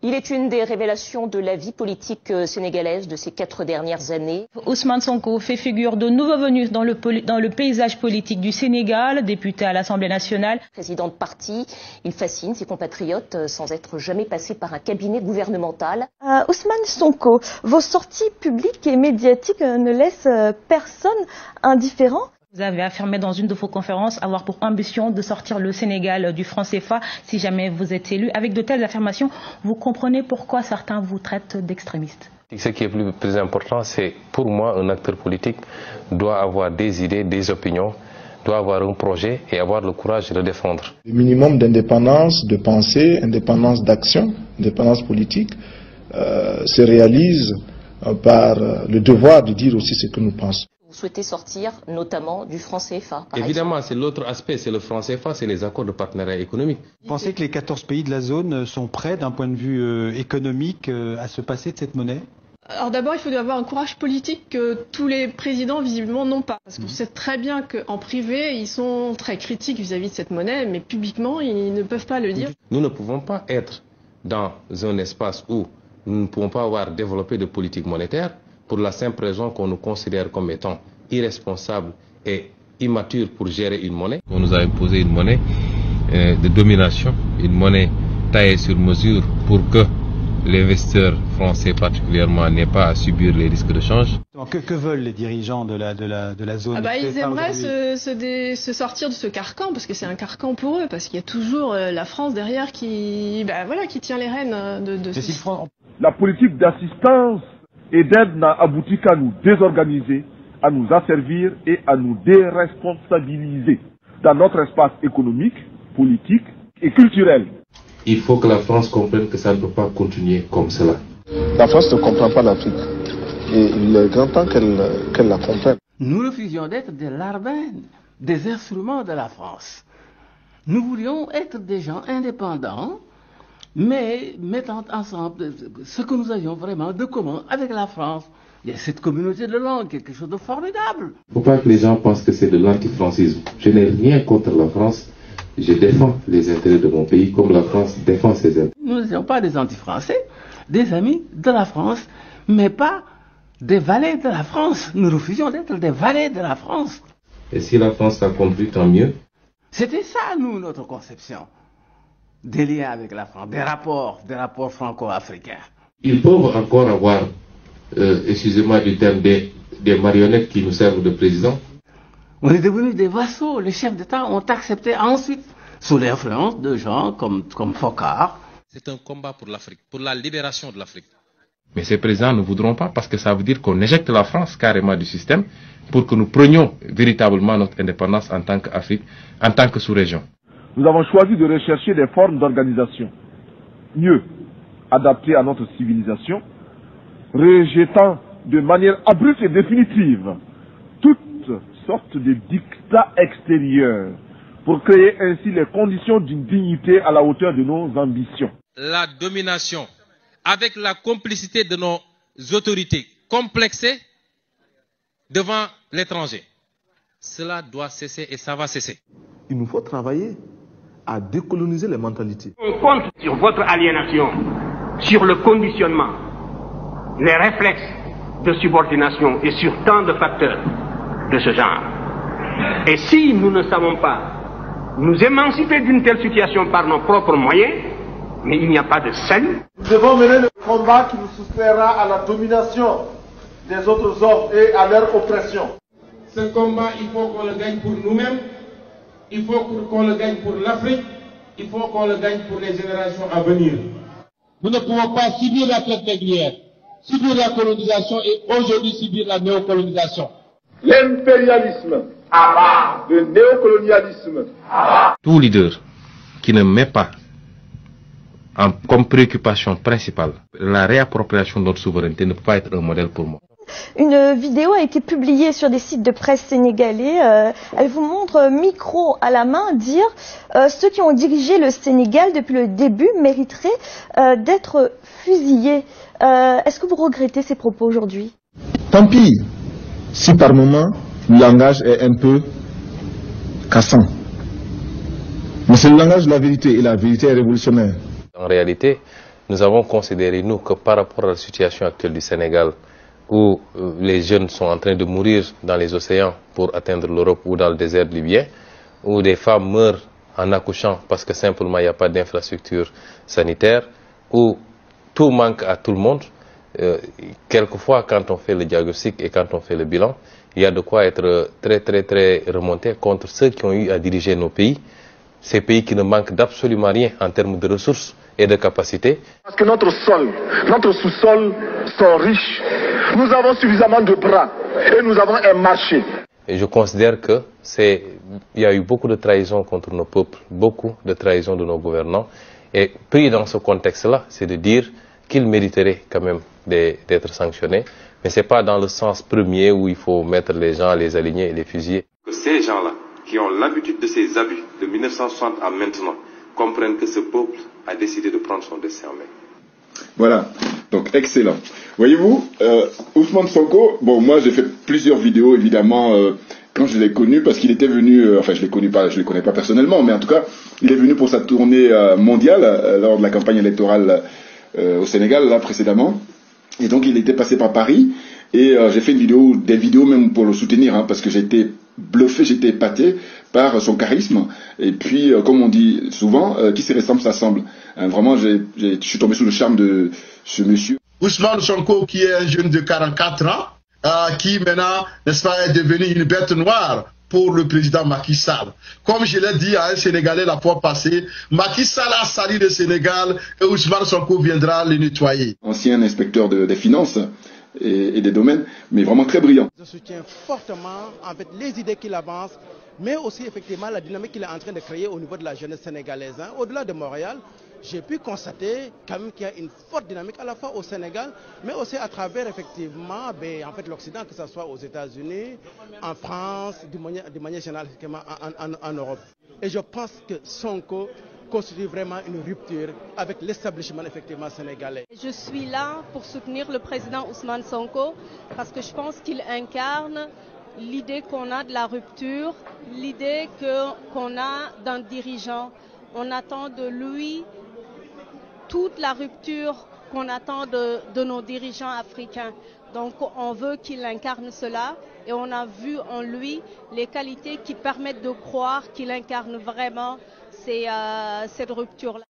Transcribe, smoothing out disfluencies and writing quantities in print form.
Il est une des révélations de la vie politique sénégalaise de ces 4 dernières années. Ousmane Sonko fait figure de nouveau venu dans le paysage politique du Sénégal, député à l'Assemblée nationale. Président de parti, il fascine ses compatriotes sans être jamais passé par un cabinet gouvernemental. Ousmane Sonko, vos sorties publiques et médiatiques ne laissent personne indifférent. Vous avez affirmé dans une de vos conférences avoir pour ambition de sortir le Sénégal du franc CFA si jamais vous êtes élu. Avec de telles affirmations, vous comprenez pourquoi certains vous traitent d'extrémistes. Ce qui est plus important, c'est pour moi, un acteur politique doit avoir des idées, des opinions, doit avoir un projet et avoir le courage de le défendre. Le minimum d'indépendance de pensée, indépendance d'action, indépendance politique se réalise par le devoir de dire aussi ce que nous pensons. Vous souhaitez sortir notamment du franc CFA. Évidemment, c'est l'autre aspect, c'est le franc CFA, c'est les accords de partenariat économique. Vous pensez que les 14 pays de la zone sont prêts d'un point de vue économique à se passer de cette monnaie? Alors d'abord, il faut avoir un courage politique que tous les présidents visiblement n'ont pas. Parce qu'on sait très bien qu'en privé, ils sont très critiques vis-à-vis de cette monnaie, mais publiquement, ils ne peuvent pas le dire. Nous ne pouvons pas être dans un espace où nous ne pouvons pas avoir développé de politique monétaire pour la simple raison qu'on nous considère comme étant irresponsables et immatures pour gérer une monnaie. On nous a imposé une monnaie de domination, une monnaie taillée sur mesure pour que l'investisseur français particulièrement n'ait pas à subir les risques de change. Que veulent les dirigeants de la zone? Ils aimeraient se sortir de ce carcan, parce que c'est un carcan pour eux, parce qu'il y a toujours la France derrière qui tient les rênes de La politique d'assistance et d'aide n'a abouti qu'à nous désorganiser, à nous asservir et à nous déresponsabiliser dans notre espace économique, politique et culturel. Il faut que la France comprenne que ça ne peut pas continuer comme cela. La France ne comprend pas l'Afrique et il est grand temps qu'elle la comprenne. Nous refusions d'être des larbins, des instruments de la France. Nous voulions être des gens indépendants, mais mettant ensemble ce que nous avions vraiment de commun avec la France. Il y a cette communauté de langue, quelque chose de formidable. Il ne faut pas que les gens pensent que c'est de l'antifrancisme. Je n'ai rien contre la France. Je défends les intérêts de mon pays comme la France défend ses intérêts. Nous n'étions pas des anti-français, des amis de la France, mais pas des valets de la France. Nous refusions d'être des valets de la France. Et si la France l'a compris, tant mieux. C'était ça, nous, notre conception. Des liens avec la France, des rapports franco-africains. Ils peuvent encore avoir, excusez-moi du terme, des marionnettes qui nous servent de président. On est devenus des vassaux. Les chefs d'État ont accepté ensuite, sous l'influence de gens comme Foccart. C'est un combat pour l'Afrique, pour la libération de l'Afrique. Mais ces présidents ne voudront pas parce que ça veut dire qu'on éjecte la France carrément du système pour que nous prenions véritablement notre indépendance en tant qu'Afrique, en tant que sous-région. Nous avons choisi de rechercher des formes d'organisation mieux adaptées à notre civilisation, rejetant de manière abrupte et définitive toutes sortes de dictats extérieurs pour créer ainsi les conditions d'une dignité à la hauteur de nos ambitions. La domination, avec la complicité de nos autorités complexées devant l'étranger. Cela doit cesser et ça va cesser. Il nous faut travailler à décoloniser les mentalités. On compte sur votre aliénation, sur le conditionnement, les réflexes de subordination et sur tant de facteurs de ce genre. Et si nous ne savons pas nous émanciper d'une telle situation par nos propres moyens, mais il n'y a pas de salut. Nous devons mener le combat qui nous soustraira à la domination des autres hommes et à leur oppression. Ce combat, il faut qu'on le gagne pour nous-mêmes, il faut qu'on le gagne pour l'Afrique, il faut qu'on le gagne pour les générations à venir. Nous ne pouvons pas subir la traite négrière, subir la colonisation et aujourd'hui subir la néocolonisation. L'impérialisme, le néocolonialisme. Tout leader qui ne met pas comme préoccupation principale la réappropriation de notre souveraineté ne peut pas être un modèle pour moi. Une vidéo a été publiée sur des sites de presse sénégalais. Elle vous montre, micro à la main, dire ceux qui ont dirigé le Sénégal depuis le début mériteraient d'être fusillés. Est-ce que vous regrettez ces propos aujourd'hui? Tant pis si par moment le langage est un peu cassant. Mais c'est le langage de la vérité et la vérité est révolutionnaire. En réalité, nous avons considéré, nous, que par rapport à la situation actuelle du Sénégal, où les jeunes sont en train de mourir dans les océans pour atteindre l'Europe ou dans le désert libyen, où des femmes meurent en accouchant parce que simplement il n'y a pas d'infrastructure sanitaire, où tout manque à tout le monde. Quelquefois, quand on fait le diagnostic et quand on fait le bilan, il y a de quoi être très remonté contre ceux qui ont eu à diriger nos pays, ces pays qui ne manquent d'absolument rien en termes de ressources et de capacités. Parce que notre sol, notre sous-sol sont riches. Nous avons suffisamment de bras et nous avons un marché. Et je considère que il y a eu beaucoup de trahison contre nos peuples, beaucoup de trahison de nos gouvernants. Et pris dans ce contexte-là, c'est de dire qu'ils mériteraient quand même d'être sanctionnés. Mais ce n'est pas dans le sens premier où il faut mettre les gens, les aligner et les fusiller. Que ces gens-là, qui ont l'habitude de ces abus de 1960 à maintenant, comprennent que ce peuple a décidé de prendre son destin en main. Voilà, donc excellent. Voyez-vous, Ousmane Sonko, bon, moi j'ai fait plusieurs vidéos évidemment quand je l'ai connu, parce qu'il était venu, enfin je le connais pas personnellement, mais en tout cas, il est venu pour sa tournée mondiale lors de la campagne électorale au Sénégal, là précédemment. Et donc il était passé par Paris, et j'ai fait des vidéos même pour le soutenir, hein, parce que j'étais bluffé, j'étais épaté par son charisme. Et puis, comme on dit souvent, qui se ressemble s'assemble. Vraiment, je suis tombé sous le charme de ce monsieur. Ousmane Sonko, qui est un jeune de 44 ans, qui maintenant, n'est-ce pas, est devenu une bête noire pour le président Macky Sall. Comme je l'ai dit à un Sénégalais la fois passée, Macky Sall a sali le Sénégal et Ousmane Sonko viendra le nettoyer. Ancien inspecteur des finances et des domaines, mais vraiment très brillant. Je soutiens fortement en fait les idées qu'il avance, mais aussi effectivement la dynamique qu'il est en train de créer au niveau de la jeunesse sénégalaise. Hein. Au-delà de Montréal, j'ai pu constater quand même qu'il y a une forte dynamique à la fois au Sénégal, mais aussi à travers effectivement en fait, l'Occident, que ce soit aux États-Unis, en France, de manière générale en Europe. Et je pense que Sonko constitue vraiment une rupture avec l'établissement effectivement sénégalais. Je suis là pour soutenir le président Ousmane Sonko parce que je pense qu'il incarne l'idée qu'on a de la rupture, l'idée qu'on a d'un dirigeant. On attend de lui toute la rupture qu'on attend de nos dirigeants africains. Donc on veut qu'il incarne cela et on a vu en lui les qualités qui permettent de croire qu'il incarne vraiment cette rupture-là.